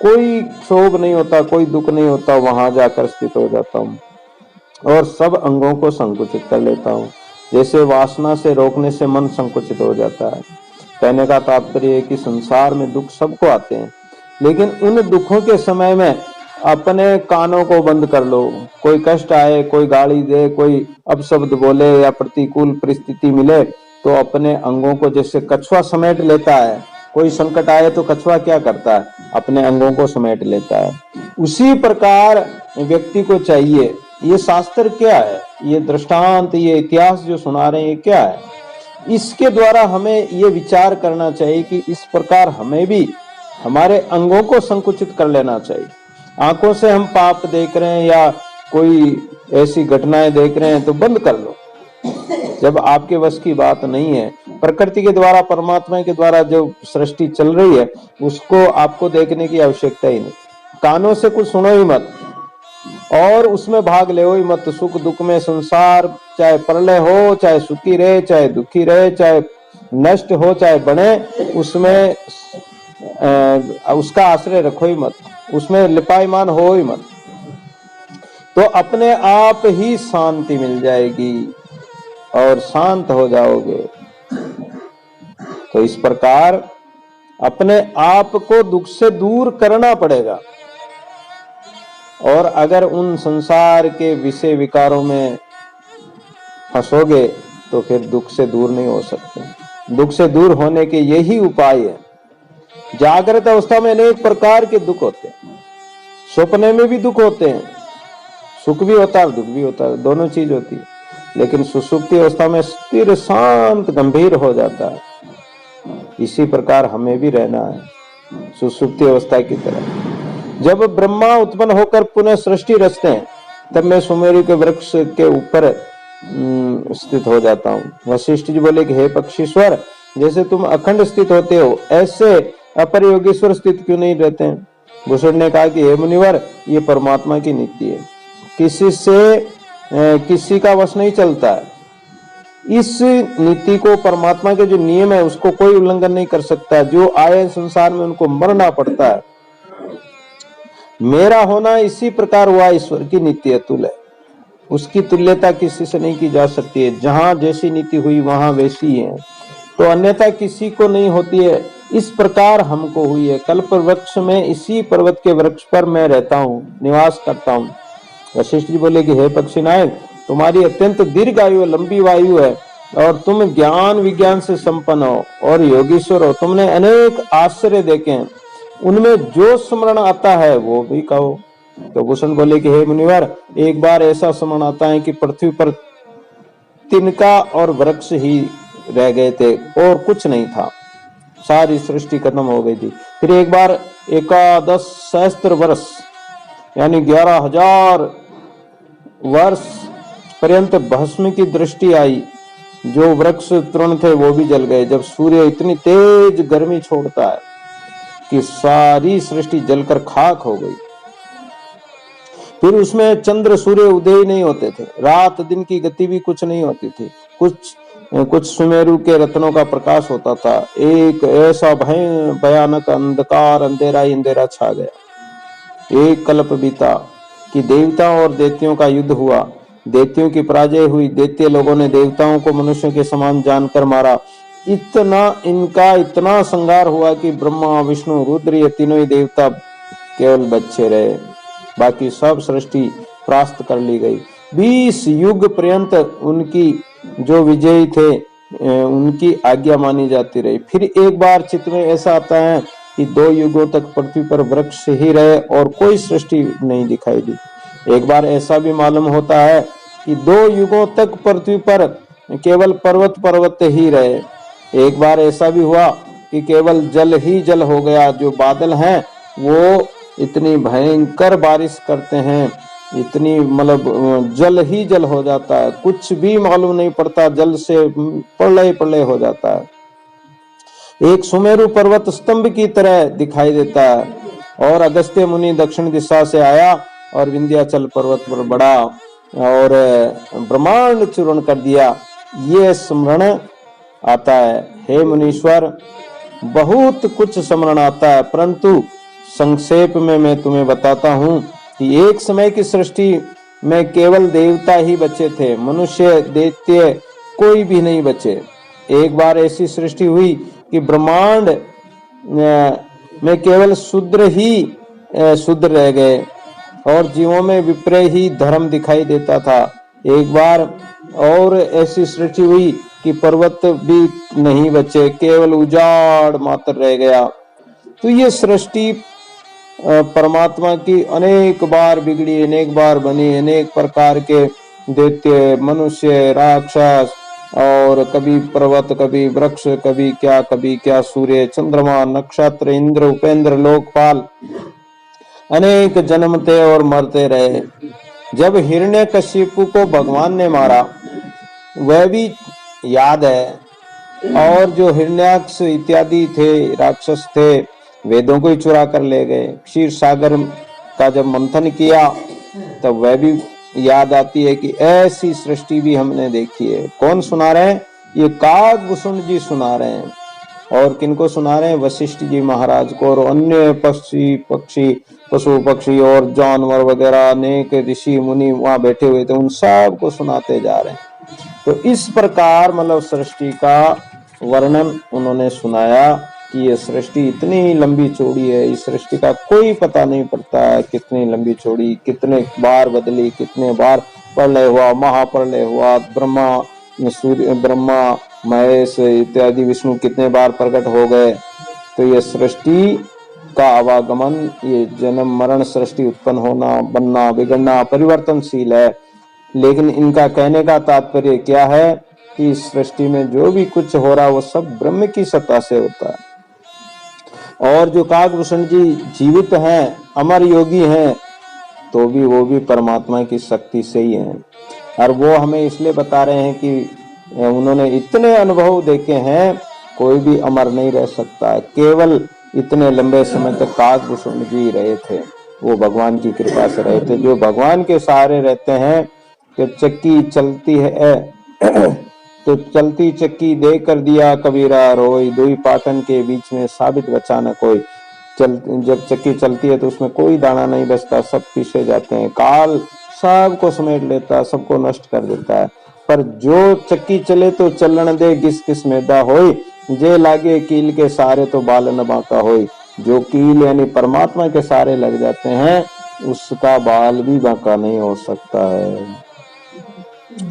कोई क्षोभ नहीं होता, कोई दुख नहीं होता, वहां जाकर स्थित हो जाता हूँ और सब अंगों को संकुचित कर लेता हूँ। जैसे वासना से रोकने से मन संकुचित हो जाता है। कहने का तात्पर्य है कि संसार में दुख सबको आते हैं, लेकिन उन दुखों के समय में अपने कानों को बंद कर लो। कोई कष्ट आए, कोई गाली दे, कोई अपशब्द बोले या प्रतिकूल परिस्थिति मिले, तो अपने अंगों को जैसे कछुआ समेट लेता है, कोई संकट आए तो कछुआ क्या करता है, अपने अंगों को समेट लेता है। उसी प्रकार व्यक्ति को चाहिए। ये शास्त्र क्या है, ये दृष्टांत, ये इतिहास जो सुना रहे हैं क्या है, इसके द्वारा हमें ये विचार करना चाहिए कि इस प्रकार हमें भी हमारे अंगों को संकुचित कर लेना चाहिए। आंखों से हम पाप देख रहे हैं या कोई ऐसी घटनाएं देख रहे हैं तो बंद कर लो। जब आपके वश की बात नहीं है, प्रकृति के द्वारा, परमात्मा के द्वारा जो सृष्टि चल रही है, उसको आपको देखने की आवश्यकता ही नहीं। कानों से कुछ सुनो ही मत और उसमें भाग ले ही मत। सुख दुख में संसार चाहे प्रलय हो, चाहे सुखी रहे, चाहे दुखी रहे, चाहे नष्ट हो, चाहे बने, उसमें उसका आश्रय रखो ही मत, उसमें लिपायमान हो ही मत, तो अपने आप ही शांति मिल जाएगी और शांत हो जाओगे। तो इस प्रकार अपने आप को दुख से दूर करना पड़ेगा, और अगर उन संसार के विषय विकारों में फंसोगे तो फिर दुख से दूर नहीं हो सकते। दुख से दूर होने के यही उपाय है। जागृत अवस्था में अनेक प्रकार के दुख होते हैं, सपने में भी दुख होते हैं, सुख भी होता है दुख भी होता है, दोनों चीज होती है। लेकिन सुसुप्ति अवस्था में स्थिर शांत गंभीर हो जाता है। इसी प्रकार हमें भी रहना है सुसुप्ति अवस्था की तरह। जब ब्रह्मा उत्पन्न होकर पुनः सृष्टि रचते हैं, तब मैं सुमेरु के वृक्ष के ऊपर स्थित हो जाता हूँ। वशिष्ठ जी बोले कि हे पक्षीश्वर, जैसे तुम अखंड स्थित होते हो, ऐसे अपर योगेश्वर स्थित क्यों नहीं रहते हैं? भूषण ने कहा कि हे मुनिवर, ये परमात्मा की नीति है, किसी से किसी का वश नहीं चलता है। इस नीति को, परमात्मा के जो नियम है, उसको कोई उल्लंघन नहीं कर सकता। जो आए संसार में उनको मरना पड़ता है। मेरा होना इसी प्रकार हुआ, ईश्वर की नीति अतुल है, उसकी तुल्यता किसी से नहीं की जा सकती है। जहां जैसी नीति हुई वहां वैसी है, तो अन्यथा किसी को नहीं होती है। इस प्रकार हमको हुई है। कल्प वृक्ष में, इसी पर्वत के वृक्ष पर मैं रहता हूँ, निवास करता हूँ। वशिष्ठ जी बोले कि हे पक्षी नायक, तुम्हारी अत्यंत दीर्घ आयु, लंबी आयु है, और तुम ज्ञान विज्ञान से संपन्न हो और योगीश्वर हो। तुमने अनेक आश्चर्य देखे हैं, उनमें जो स्मरण आता है वो भी कहो। तो भूषण बोले कि हे मुनिवर, एक बार ऐसा स्मरण आता है कि पृथ्वी पर तिनका और वृक्ष ही रह गए थे और कुछ नहीं था, सारी सृष्टि खत्म हो गई थी। फिर एक बार 11 सहस्त्र वर्ष यानी 11,000 वर्ष पर्यंत भस्म की दृष्टि आई। जो वृक्ष तृण थे वो भी जल गए। जब सूर्य इतनी तेज गर्मी छोड़ता है कि सारी सृष्टि जलकर खाक हो गई। फिर उसमें चंद्र सूर्य उदय ही नहीं होते थे, रात दिन की गति भी कुछ नहीं होती थी, कुछ कुछ सुमेरु के रत्नों का प्रकाश होता था। एक ऐसा भयानक अंधकार, अंधेरा ही अंधेरा छा गया। एक कल्प बीता कि देवताओं और दैत्यों का युद्ध हुआ। दैत्यों की पराजय हुई। दैत्य लोगों ने देवताओं को मनुष्यों के समान जानकर मारा। इतना संहार हुआ कि ब्रह्मा, विष्णु, रुद्र ये तीनों ही देवता केवल बच्चे रहे। बाकी सब सृष्टि परास्त कर ली गई। 20 युग पर्यंत उनकी जो विजयी थे उनकी आज्ञा मानी जाती रही। फिर एक बार चित्त में ऐसा आता है कि 2 युगों तक पृथ्वी पर वृक्ष ही रहे और कोई सृष्टि नहीं दिखाई दी। एक बार ऐसा भी मालूम होता है कि 2 युगों तक पृथ्वी पर केवल पर्वत ही रहे। एक बार ऐसा भी हुआ कि केवल जल ही जल हो गया। जो बादल हैं वो इतनी भयंकर बारिश करते हैं, इतनी मतलब जल ही जल हो जाता है, कुछ भी मालूम नहीं पड़ता, जल से प्रलय हो जाता है। एक सुमेरु पर्वत स्तंभ की तरह दिखाई देता है। और अगस्त्य मुनि दक्षिण दिशा से आया और विंध्याचल पर्वत पर बढ़ा और ब्रह्मांड चूर्ण कर दिया। ये स्मरण आता है। हे मुनीश्वर, बहुत कुछ स्मरण आता है, परंतु संक्षेप में मैं तुम्हें बताता हूं कि एक समय की सृष्टि में केवल देवता ही बचे थे, मनुष्य दैत्य कोई भी नहीं बचे। एक बार ऐसी सृष्टि हुई कि ब्रह्मांड में केवल शूद्र ही शूद्र रह गए और जीवों में विप्रय ही धर्म दिखाई देता था। एक बार और ऐसी सृष्टि हुई कि पर्वत भी नहीं बचे, केवल उजाड़ मात्र रह गया। तो ये सृष्टि परमात्मा की अनेक बार बिगड़ी, अनेक बार बनी, अनेक प्रकार के दैत्य, मनुष्य, राक्षस और कभी पर्वत, कभी वृक्ष, कभी क्या सूर्य, चंद्रमा, नक्षत्र, इंद्र, उपेंद्र, लोकपाल, अनेक जन्मते और मरते रहे। जब हिरण्यकशिपु को भगवान ने मारा वह भी याद है। और जो हिरण्याक्ष इत्यादि थे, राक्षस थे, वेदों को ही चुरा कर ले गए। क्षीर सागर का जब मंथन किया तब वह भी याद आती है कि ऐसी सृष्टि भी हमने देखी है। कौन सुना रहे हैं? ये काकभूषण जी सुना रहे हैं। और किनको सुना रहे हैं? वशिष्ठ जी महाराज को और अन्य पशु पक्षी और जानवर वगैरह अनेक ऋषि मुनि वहां बैठे हुए थे, उन सब को सुनाते जा रहे हैं। तो इस प्रकार मतलब सृष्टि का वर्णन उन्होंने सुनाया कि ये सृष्टि इतनी लंबी चौड़ी है, इस सृष्टि का कोई पता नहीं पड़ता है कितनी लंबी चौड़ी, कितने बार बदली, कितने बार प्रलय हुआ, महाप्रलय हुआ, ब्रह्मा महेश इत्यादि विष्णु कितने बार प्रकट हो गए। तो ये सृष्टि का आवागमन, ये जन्म मरण, सृष्टि उत्पन्न होना, बनना, बिगड़ना परिवर्तनशील है। लेकिन इनका कहने का तात्पर्य क्या है कि इस सृष्टि में जो भी कुछ हो रहा है वो सब ब्रह्म की सत्ता से होता है। और जो काकभूषण जी जीवित हैं, अमर योगी हैं, तो भी वो भी परमात्मा की शक्ति से ही हैं। और वो हमें इसलिए बता रहे हैं कि उन्होंने इतने अनुभव देखे हैं, कोई भी अमर नहीं रह सकता। केवल इतने लंबे समय तक काकभूषण जी रहे थे, वो भगवान की कृपा से रहे थे। जो भगवान के सहारे रहते हैं कि चक्की चलती है तो चलती चक्की दे कर दिया कबीरा रोई, दुई पाटन के बीच में साबित बचा न कोई। जब चक्की चलती है तो उसमें कोई दाना नहीं बचता, सब पीछे जाते हैं। काल सबको समेट लेता, सबको नष्ट कर देता है। पर जो चक्की चले तो चलन दे घिस घिस मैदा होई, जे लागे कील के सारे तो बाल न बांका होई। जो कील यानी परमात्मा के सारे लग जाते हैं उसका बाल भी बांका नहीं हो सकता है।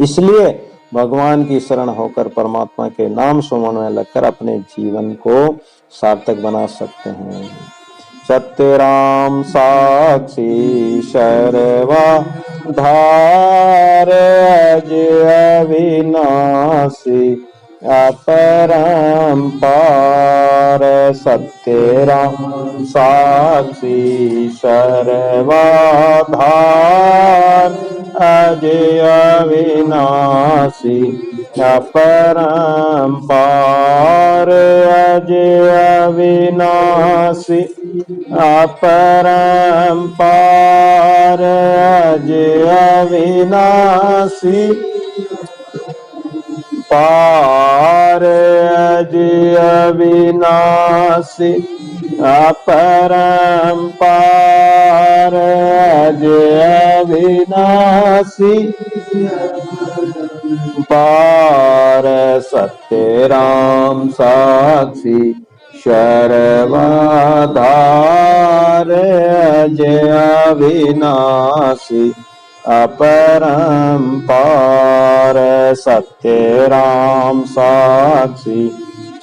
इसलिए भगवान की शरण होकर परमात्मा के नाम सुमन में लगकर अपने जीवन को सार्थक बना सकते हैं। सत्य राम साक्षी शर्वा धार अज अविनाशी अपरंपार। सत्य राम साक्षी शर्वा धार अज अविनाशी अपरंपार। अज अविनाशी अपरंपार। अज अविनाशी पार अजय अविनाशी अपरंपार अजय अविनाशी पार सत्य राम साक्षी सर्वाधार अजय अविनाशी अपरंपार सत्य राम साक्षी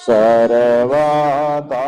सर्वदा।